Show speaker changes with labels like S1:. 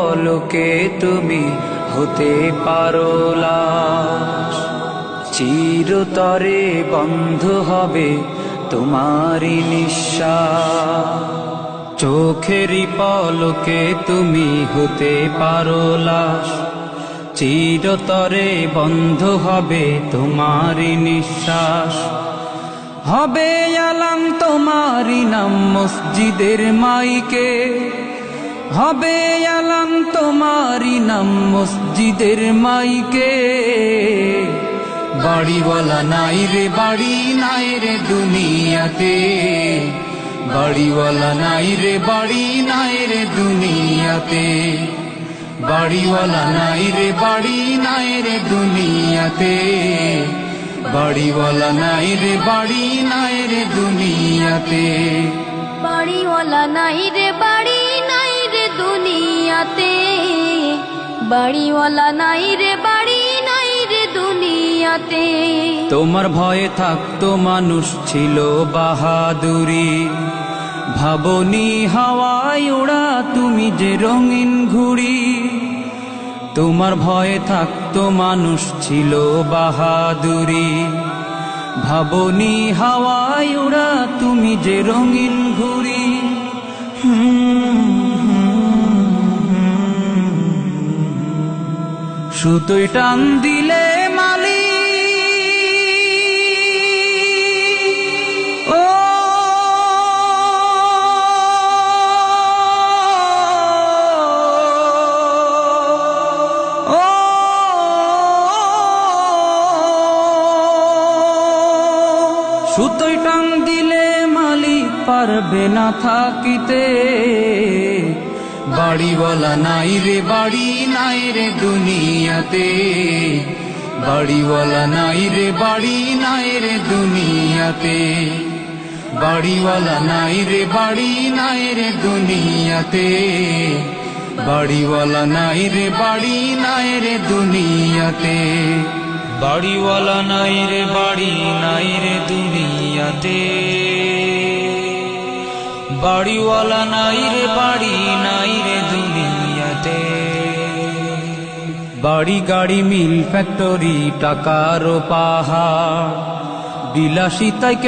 S1: পলকে তুমি হতে পারো লাশ। চিরতরে বন্ধ হবে তোমারি নিঃশ্বাস। চোখেরই পলকে তুমি হতে পারো লাশ। চিরতরে বন্ধ হবে তোমারি নিঃশ্বাস। হবে আলাম তোমারি নাম মসজিদের মাইকে, হবে আলাম তোমারি নাম মসজিদের মাইকে। বাড়িওয়ালা নাই রে বাড়ি নাই রে দুনিয়াতে, বাড়িওয়ালা নাই রে বাড়ি নাই রে দুনিয়াতে। বাড়িওয়ালা নাই রে বাড়ি নাই রে দুনিয়াতে, বাড়িওয়ালা নাই রে বাড়ি নাই রে দুনিয়াতে।
S2: বাড়িওয়ালা নাই রে বাড়ি নাই রে দুনিয়াতে, বাড়িওয়ালা নাই রে বাড়ি নাই রে দুনিয়াতে।
S1: তোমার ভয়ে থাকতো মানুষ ছিল বাহাদুরি, ভাবনি হাওয়ায় ওড়া তুমি যে রঙিন ঘুড়ি। তোমার ভয়ে থাকতো মানুষ ছিল বাহাদুরি, ভাবনি হাওয়ায় ওড়া তুমি যে রঙিন ঘুড়ি। সুতোয় টান দিলে মালি ও সুতোয় টান দিলে মালিক পারবে না থাকিতে। বাড়িওয়ালা নাই রে বাড়ি নাই রে দুনিয়াতে, বাড়িওয়ালা নাই রে বাড়ি নাই রে দুনিয়াতে। বাড়িওয়ালা নাই রে বাড়ি নাই রে দুনিয়াতে, বাড়িওয়ালা নাই রে বাড়ি নাই রে দুনিয়াতে। বাড়িওয়ালা নাই রে বাড়ি নাই রে দুনিয়াতে, বাড়িওয়ালা নাই রে বাড়ি নাই রে দুনিয়াতে। বাড়ি গাড়ি মিল ফ্যাক্টরি টাকার পাহাড় বিলাসিতায়